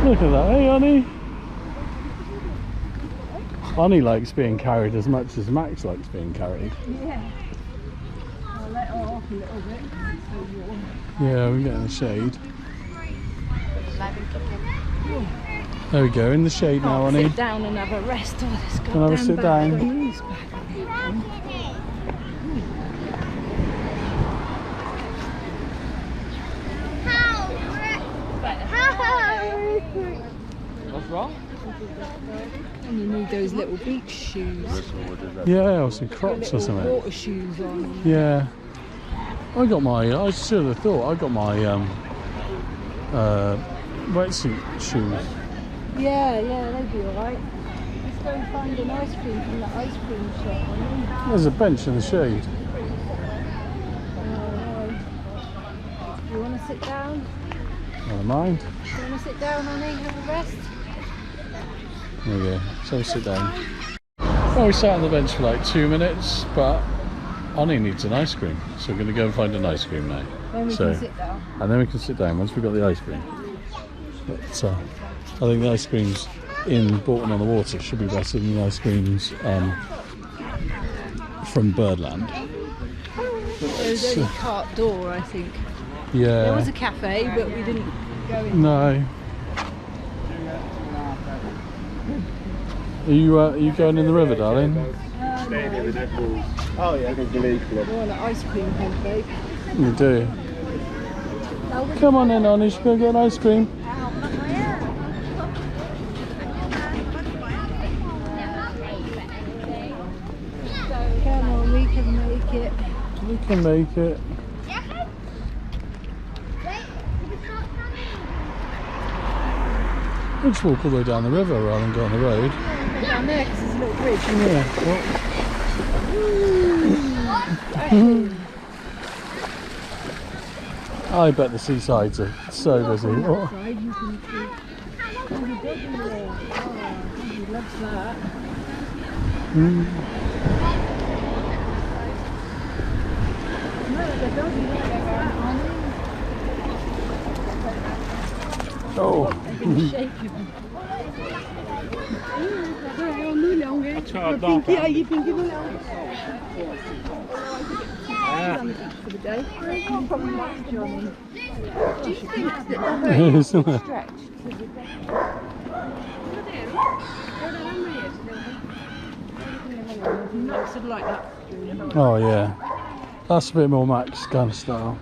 Look at that, hey Honey! Honey likes being carried as much as Max likes being carried. Yeah. I'll let her off a little bit. Yeah, we get in the shade. There we go, in the shade now, Honey. Sit down and have a rest. Oh, this Can I have a sit down? What's wrong? And you need those little beach shoes. Yeah, or some Crocs or something. Water shoes on. Yeah. I should have thought, I got my wetsuit shoes. Yeah, they'd be alright. Let's go and find an ice cream from that ice cream shop. There's a bench in the shade. Do you want to sit down? I don't mind. Do you want to sit down, honey? Have a rest? There we go. So we sit down. Well, we sat on the bench for like 2 minutes, but Honey needs an ice cream, so we're going to go and find an ice cream now. Then we can sit down. And then we can sit down once we've got the ice cream. But I think the ice creams in Bourton-on-the-Water should be better than the ice creams from Birdland. There's a cart door, I think. Yeah. There was a cafe, but we didn't go in. No. Are you going in the river, darling? No. Oh yeah, there's the league club. We want an ice cream head, babe. You do. Come on in, Honey, should go get an ice cream. Come on, we can make it. We can make it. We'll just walk all the way down the river rather than go on the road. Yeah, go down there because there's a little bridge. Yeah. I bet the seasides are so busy. On that side, you can see. There's a doggy there. Oh, he loves that. No, the doggy likes that, honey. Oh. Shake him. Pinky, are you Pinky? For the day. Probably not Johnny. Do you think that the boat is stretched? Max would like that. Oh yeah. That's a bit more Max kind of style.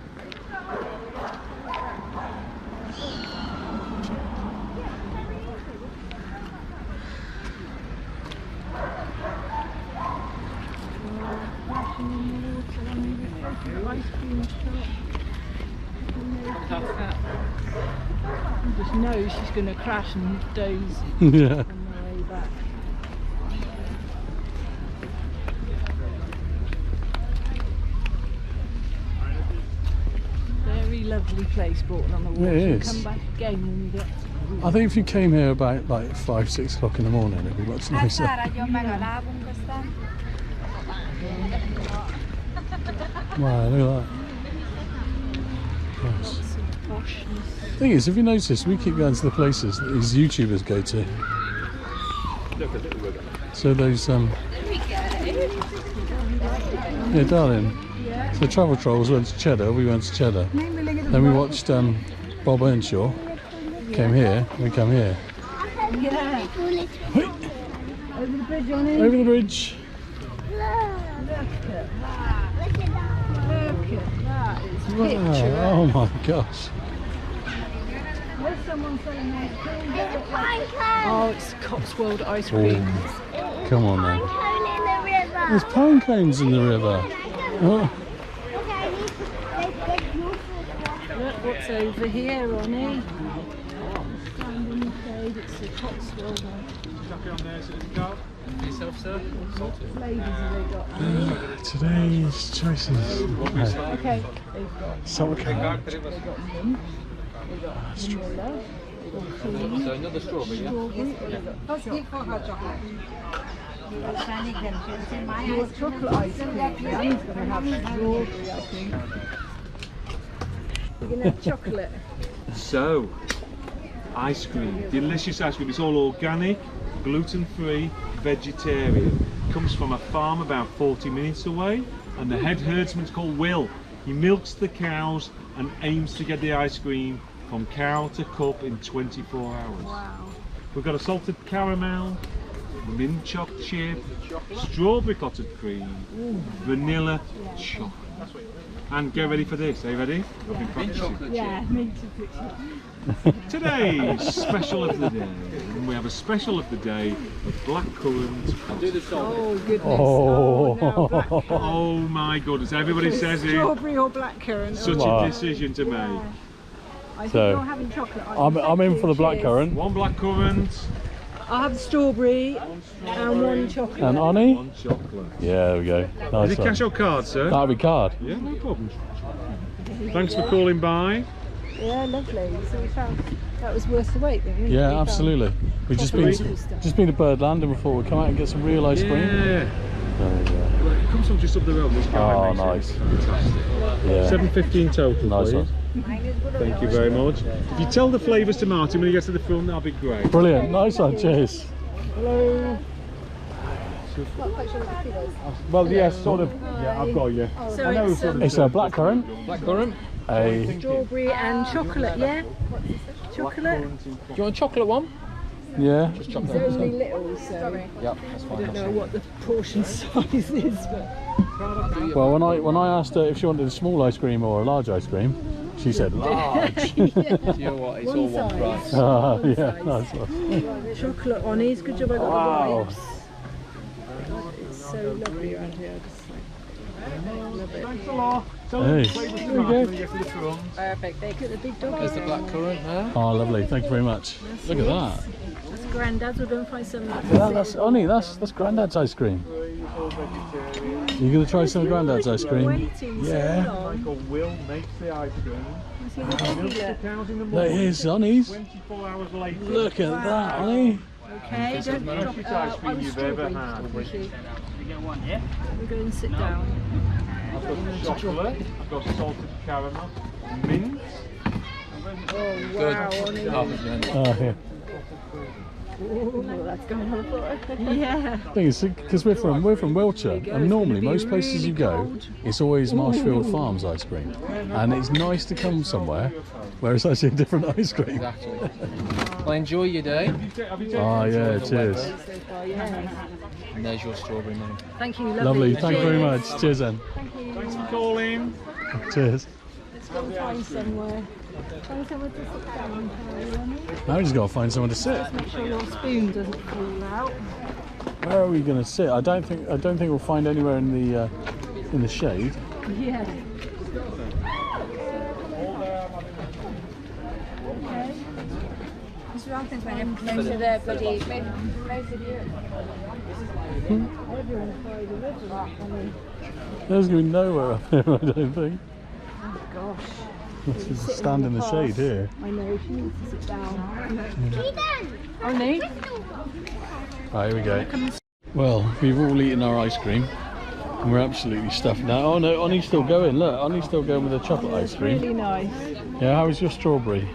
You just know she's going to crash and doze Yeah. on the way back. Very lovely place, Bourton-on-the-Water. It is. Come back again when you get. I think if you came here about like 5-6 o'clock in the morning, it'd be much nicer. Wow, look at that. Yes. Thing is, if you notice, we keep going to the places that these YouTubers go to. So those yeah, darling. So Travel Trolls went to Cheddar, we went to Cheddar. Then we watched Bob Earnshaw. Came here, we come here. Yeah. Over the bridge, Johnny. Over the bridge. Look at that. Look at that. It's picturesque. Oh my gosh. There's someone selling ice cream. Oh, it's Cotswold ice cream. Oh, come on then. There's pine cones in the river. Oh. Look what's over here, Ronnie. Stand in the shade. It's the Cotswold ice Flavours have they got? Today's choices. Okay. They've got Summer mint. They've got vanilla. They've got cream. So another strawberry, yeah? Strawberry. They've got chocolate. You want chocolate ice cream? Danny's going to have strawberry, I think. You're going to have chocolate. So, ice cream, delicious ice cream. It's all organic, gluten-free, vegetarian. Comes from a farm about 40 minutes away, and the head herdsman's called Will. He milks the cows and aims to get the ice cream from cow to cup in 24 hours. Wow. We've got a salted caramel, mint choc chip, strawberry clotted cream, vanilla chocolate. And get ready for this. Are you ready? I've been practicing. Yeah, mint chocolate. Today's special of the day. And we have a special of the day of blackcurrant. Oh, goodness. Oh. No, blackcurrant. Oh my goodness, everybody says it. Strawberry or blackcurrant? Such Wow. a decision to make. I think So, you're having chocolate. I'm in for the blackcurrant. One blackcurrant, I'll have strawberry and one chocolate. And Annie? one chocolate. Yeah, there we go. Is Nice it one. cash or card, sir? That'll be card. Yeah, no problem. Thanks for calling by. Yeah, lovely. So we found that was worth the wait then. Yeah, We found absolutely. We've just proper been local stuff. to Bird Land, and we thought we'd come out and get some real ice cream. Yeah. So, yeah. Well, it comes from just up the road. This guy Oh, makes nice. it. Fantastic. Yeah. 7.15 total, Nice please. one. Thank you very much. If you tell the flavours to Martin when he gets to the front, that'll be great. Brilliant. Nice one. Cheers. Hello. Well, yes, sort of. Yeah, I've got you. So I know it's, sort of. It's a blackcurrant. Blackcurrant? A strawberry and chocolate, yeah? Chocolate? Do you want a chocolate one? yeah. Just It's chocolate. only little, so Yep, that's I fine. don't know what the portion size is, but Well, when I asked her if she wanted a small ice cream or a large ice cream, she said large. Do you know what? It's all one size. price. Yeah, nice one. chocolate on these. Good job I got Wow. the wipes. God, it's so lovely around here. I just love it. Thanks a lot. Tell Hey. the flavours to There you Martin go. when he gets to the front. Perfect. They got the big dog. There's the blackcurrant there. Oh, lovely. Thank you very much. Look at that. That's Grandad's. We'll go and find some. That's Annie. That's Grandad's ice cream. You gonna try some of Grandad's ice cream? Waiting Yeah. so long. Michael Will makes the ice cream. See what they Milks do. the cows in the There morning. is Annie's. 24 hours later. Look at that, Annie. Okay, It's the don't drop nicest ice cream I was you've ever strawberry. had. Thank you. We're going to sit down. I've got chocolate, I've got salted caramel, mint. Oh Good. wow, Ollie. Half a minute. Oh, yeah. Ooh, that's going on the floor. Yeah. Thing is, because we're from Wiltshire, and normally most places you go, it's always Marshfield Farms ice cream, and it's nice to come somewhere where it's actually a different ice cream. Exactly. Well, enjoy your day. Oh yeah, cheers. So far, yeah. And there's your strawberry man. Thank you, lovely. Lovely. Thank you very Cheers. much. Cheers then. Thank you. Thanks for calling. Cheers. Let's go and find somewhere. Find somewhere to sit down. Now we just got to find somewhere to sit. Make sure your spoon doesn't fall out. Where are we going to sit? I don't think we'll find anywhere in the shade. Yeah. Okay. It's wrong things when most of the bloody most of Europe. Everyone's by the river. I mean, There's going to be nowhere up here, I don't think. oh gosh. Let's just Sitting stand in the path. shade here. I know, she needs to sit down. Oh, no? Right, here we go. Well, we've all eaten our ice cream, and we're absolutely stuffed now. Oh no, Annie's still going. Look, Annie's still going with the chocolate ice cream. Really nice. Yeah, how was your strawberry?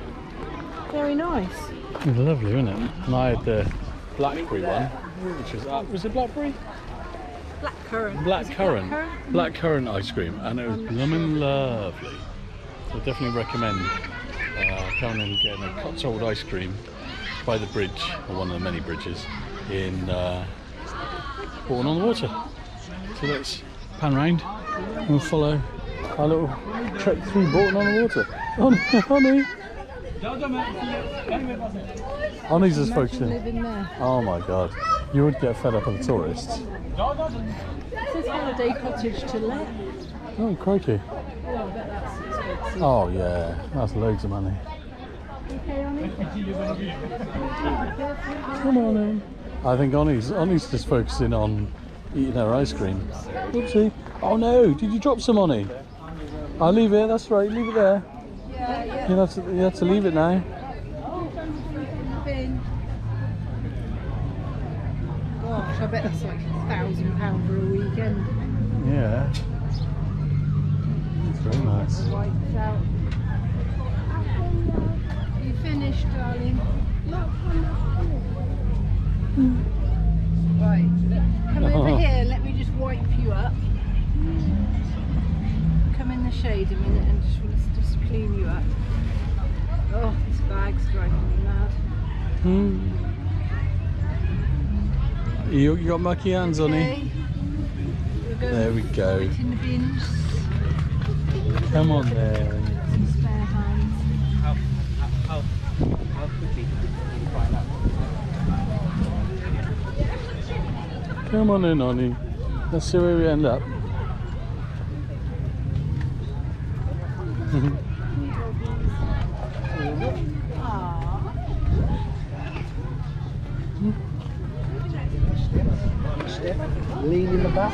Very nice. It's lovely, isn't it? And I had the blackberry one, which was it blackberry? Blackcurrant. Blackcurrant. Blackcurrant ice cream, and it was blooming lovely. So I definitely recommend coming and getting a Cotswold ice cream by the bridge, or one of the many bridges, in Bourton-on-the-Water. So let's pan round and we'll follow our little trek through Bourton-on-the-Water. Honey! Honey's just focusing. Living there. Oh my god, you would get fed up of the tourists. It says holiday cottage to let. Oh crikey. Oh, I bet that's expensive. Oh yeah, that's loads of money. Okay, Annie? Come on in. I think Annie's just focusing on eating her ice cream. Oopsie. Oh no, did you drop some, Annie? I'll leave it, that's right, leave it there. You have to leave it now. Gosh, I bet that's like shade a minute and just clean you up. Oh, this bag's driving me mad. You got mucky hands on it. Okay. We'll go There we go. put in the bins. Come on then. Some spare hands. How quickly can you find out? Come on in, Ollie. Let's see where we end up. Lean in the back.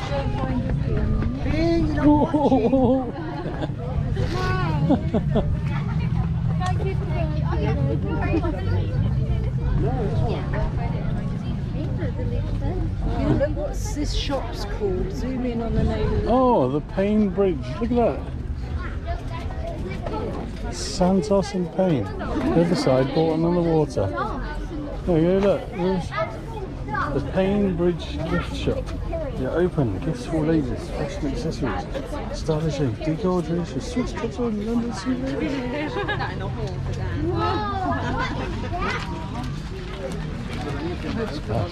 Look what's this shop's called. Zoom in on the name of the Oh, the Payne Bridge. Look at that. Santos and Payne. Riverside, Bourton-on-the-Water. There you go, look. There's the Payne Bridge gift shop. You're open. Gifts for all ages. Fashion accessories. Stylish and decor alterations. Switch trips on London souvenirs.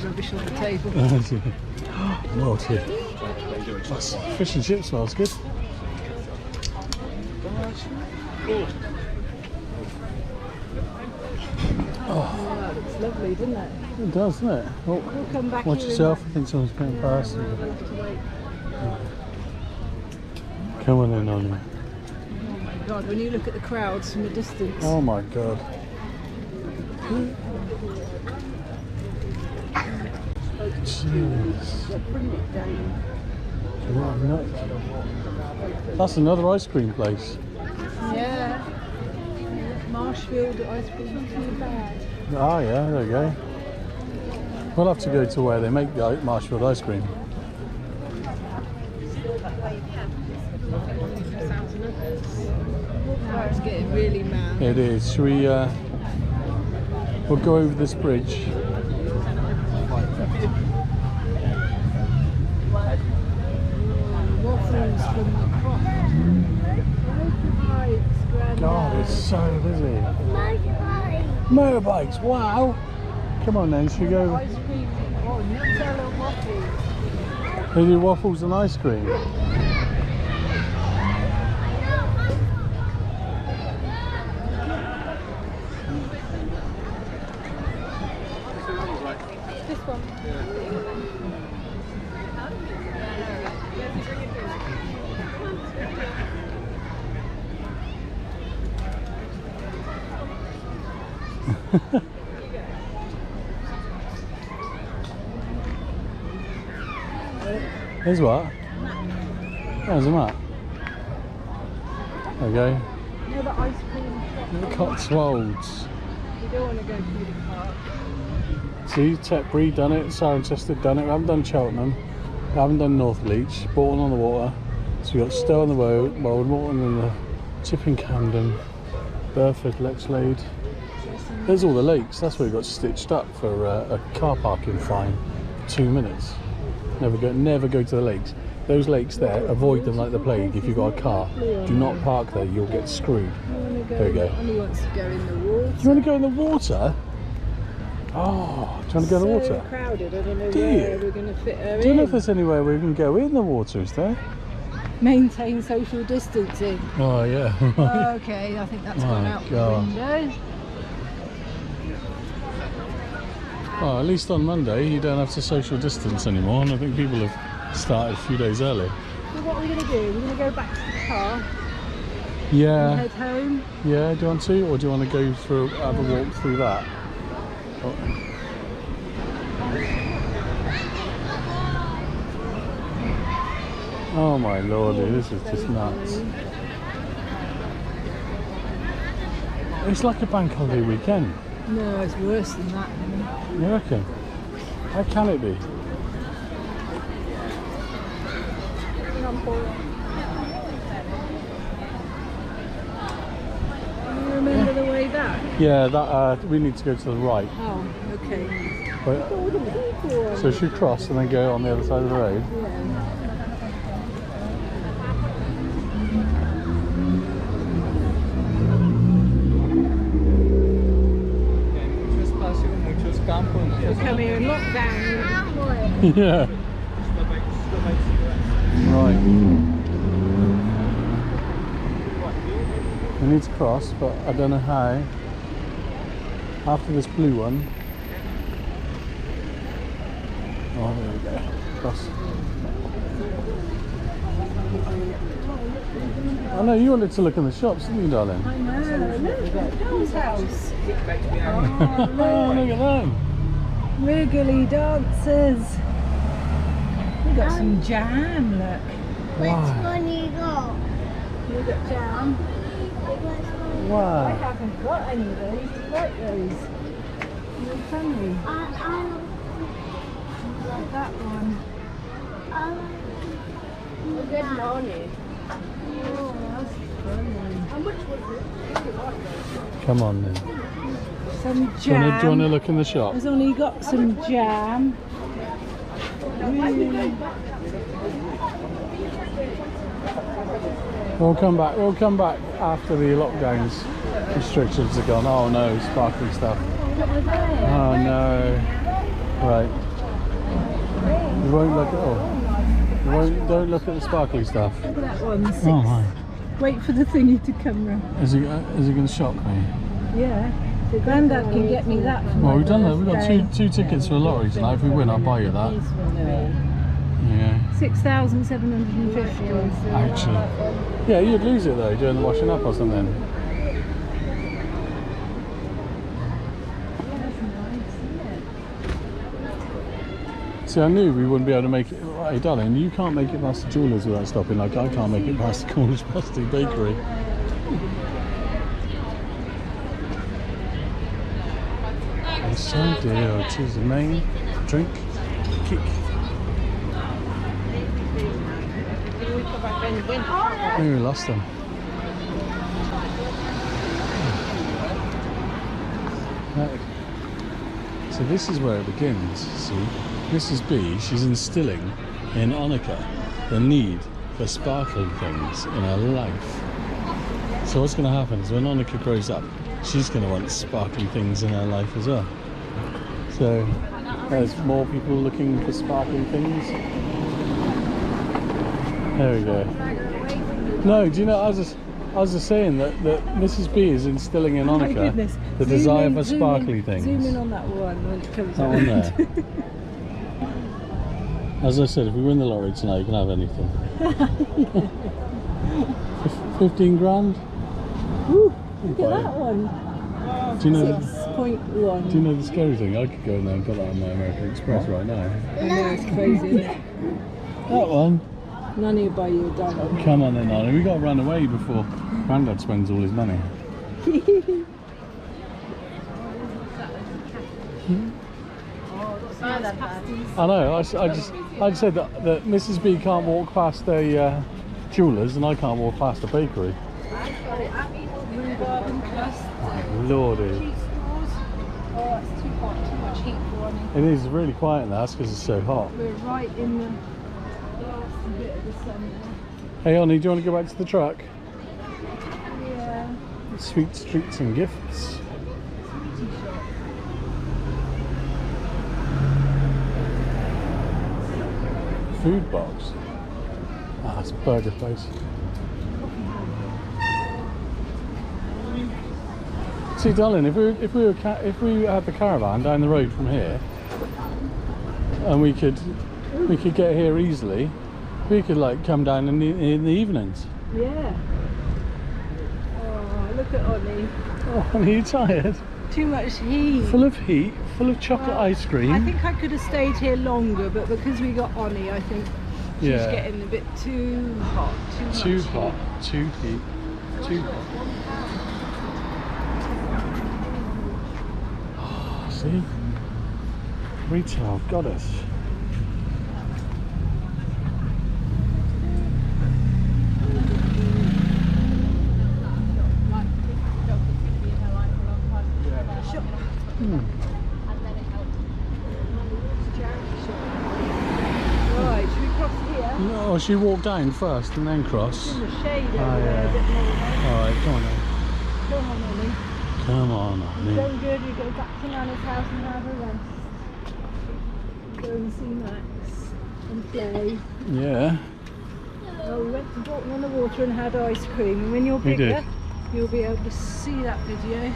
rubbish on the table. Naughty. That's fish and chips smells good. That looks lovely, doesn't it? It does, doesn't it? Oh, We'll come back watch here yourself. I think someone's going past. We'll have to wait. Come on in, Ollie. Oh my god, when you look at the crowds from a distance. Oh my god. Jeez. Bring it down. What a nut. That's another ice cream place. Yeah. Marshfield ice cream, not too bad. Oh yeah, there we go. We'll have to go to where they make the Marshfield ice cream. Now it's getting really mad. It is. Should we, we'll go over this bridge. Waffles from the crop. God, it's so busy. Motorbikes, wow. Come on then, should we go? Ice cream. Oh, Nutella waffles. They do waffles and ice cream. This one. Here's what? There's a map. There we go. You know the ice cream shop? The Cotswolds. You don't want to go through the park. See, Tetbury done it, Cirencester done it. We haven't done Cheltenham. We haven't done North Leach. Bourton-on-the-Water. So we've got Stow on the Wold, Morton and the Chipping Camden, Burford, Lexlade. There's all the lakes. That's where we got stitched up for a car parking fine. 2 minutes. Never go to the lakes. Those lakes there, avoid them like the plague. If you've got a car, do not park there. You'll get screwed. There we go. Only wants to go in the water. Do you want to go in the water? Oh, do you want to go in the water? So crowded. I don't know Do where you? we're going to fit her Do you know in. if there's anywhere we can go in the water? Is there? Maintain social distancing. Oh yeah. Okay, I think that's My gone out God. the window. Well, at least on Monday you don't have to social distance anymore, and I think people have started a few days early. So what are we going to do? We're going to go back to the car and Yeah. head home. Yeah. Do you want to, or do you want to go through, have a walk through that? Oh my lordy, this is just nuts. It's like a bank holiday weekend. No, it's worse than that. You reckon? How can it be? Do you remember the way back? Yeah, that we need to go to the right. Oh, okay. But, so should we cross and then go on the other side of the road? Yeah. Yeah. Right. We need to cross, but I don't know how. After this blue one. Oh, there we go. Cross. I know you wanted to look in the shops, didn't you, darling? I know. Look, doll's house. Oh, look at that. Wriggly dancers. We got some jam, look. Wow. One you got? You got jam? I Wow. haven't got any of those. Do you like those? Really funny. Like that one. Good morning. Oh, that's funny. Come on then. Some Do you jam. want to look in the shop? There's only got some jam. We'll come back. We'll come back after the lockdowns restrictions are gone. Oh no, sparkly stuff. Oh no. Right. We won't look at all. We won't. Don't look at the sparkly stuff. Look at that one. Six. Oh my. Wait for the thingy to come round. Is he going to shock me? Yeah. Granddad can get me that for Well, my we've done that. We've got birthday. two tickets for a lottery tonight. If we win, I'll buy you that. Yeah. 6,750. Actually. Yeah, you'd lose it though doing the washing up or something. See, I knew we wouldn't be able to make it. Hey, darling, you can't make it past the jewellers without stopping. Like I can't make it past the Cornish Pasty Bakery. Yes, I do. It is the main drink kick. We lost them. So this is where it begins. See, Mrs. B, she's instilling in Annika the need for sparkling things in her life. So what's going to happen is when Annika grows up, she's going to want sparkling things in her life as well. So there's more people looking for sparkling things. There we go. No, do you know, I was just saying that Mrs. B is instilling in Oh my Annika goodness. the Zoom desire in, for zoom sparkly in, things. Zoom in on that one when it comes That one around. there. As I said, if we win the lottery tonight, you can have anything. 15 grand? Woo, look at that one. Do you know? 6.1. Do you know the scary thing? I could go in there and put that on my American Express right now. I know, it's crazy, isn't it? That one. None will buy you a dollar. Come on then, Nani. We got to run away before Grandad spends all his money. I know. I just said that Mrs. B can't walk past a jewellers and I can't walk past a bakery. Rhubarb and crust. Oh, Lordy. Cheese straws. Oh, it's too hot, too much heat for me. It is really quiet now. That's because it's so hot. We're right in the last bit of the sun now. Hey, Oni, do you want to go back to the truck? Yeah. Sweets, treats and gifts. Food box. Ah, it's a burger place. See, darling, if we had the caravan down the road from here, and we could get here easily, we could like come down in the evenings. Yeah. Oh, look at Ollie. Oh, are you tired? Too much heat. Full of heat, full of chocolate ice cream. I think I could have stayed here longer, but because we got Ollie, I think she's Yeah. getting a bit too hot. Too much hot, too heat, too hot. Oh, see? Retail goddess. Right, should we cross here? No, she walked down first and then cross. In the shade over Oh, there, a bit more. Alright, come on then. Come on, Ollie. Come on, Annie. So good, we go back to Nana's house and have a rest. Go and see that. and play. Yeah. Well, we went to Bourton-on-the-Water and had ice cream. And when you're We did. bigger, you'll be able to see that video.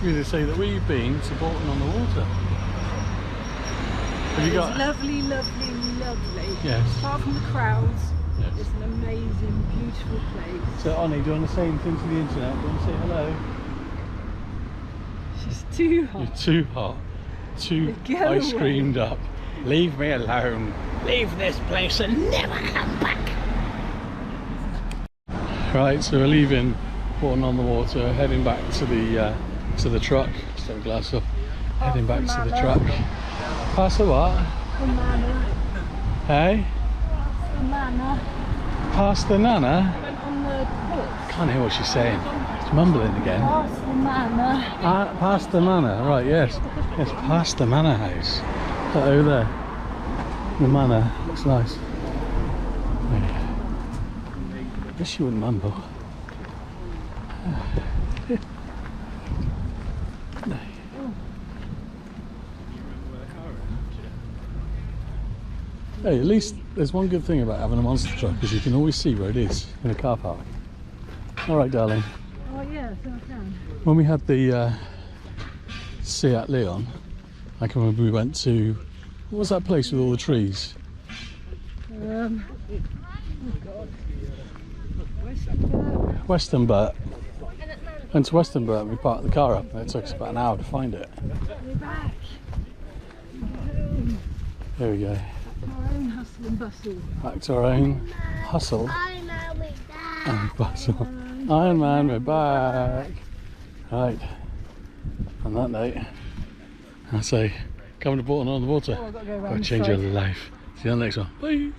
We just say that we've been to Bourton-on-the-Water. Have you It's got? lovely, lovely, lovely. Yes. Apart from the crowds, Yes. it's an amazing, beautiful place. So, Onnie, do you want to say anything to the internet? Do you want to say hello? It's just too hot. You're too hot. Too Go ice away. creamed up. Leave me alone. Leave this place and never come back. Right, so we're leaving Bourton-on-the-Water, heading back to the truck. Just have a glass up. Heading back to the truck. Past the what? The manor. Hey? The manor. Past the nana? Went on the horse. Can't hear what she's saying. It's mumbling again. Past the manor. Past the manor, right, yes. Yes, past the manor house. Oh, there. The manor. Looks nice. I guess you wouldn't mumble. Hey, at least there's one good thing about having a monster truck is you can always see where it is in a car park. Alright, darling. Oh yeah, so I can. When we had the Seat Leon, I can remember we went to, what was that place with all the trees? Oh God. Western Burt. Went to Western Burt and we parked the car up and it took us about an hour to find it. We're back. There we go. Our own hustle and bustle. Back to our own hustle I'm with that. and bustle. Iron Man, we're back. Right. On that note, I say, come to Bourton-on-the-Water. Oh, I've got to go Gotta around change your life. See you on the next one. Bye.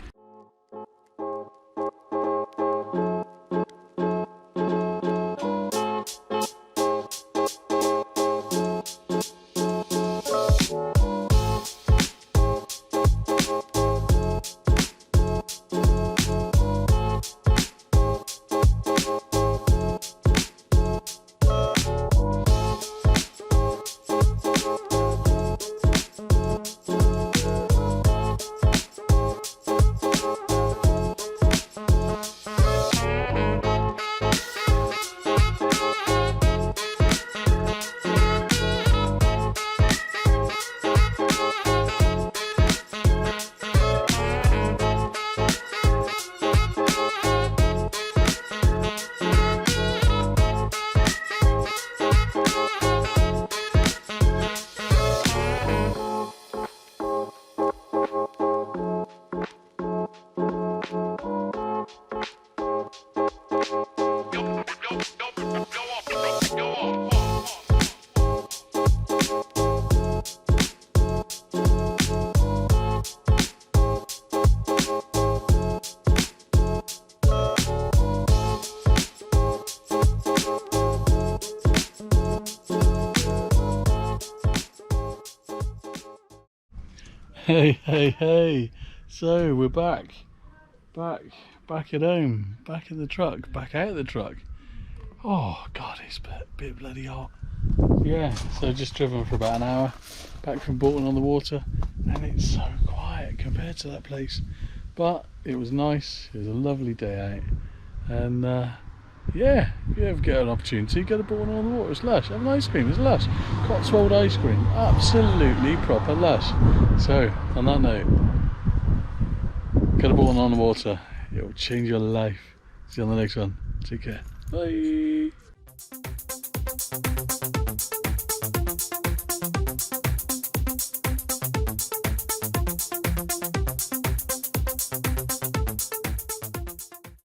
Hey, so we're back at home, back in the truck, back out of the truck. Oh God, it's a bit bloody hot. Yeah, so just driven for about an hour back from Bourton-on-the-Water and it's so quiet compared to that place, but it was nice. It was a lovely day out and yeah, if you ever get an opportunity, go to Bourton-on-the-Water. It's lush. Have an ice cream, it's lush. Cotswold ice cream, absolutely proper lush. So, on that note, go to Bourton-on-the-Water. It will change your life. See you on the next one. Take care. Bye.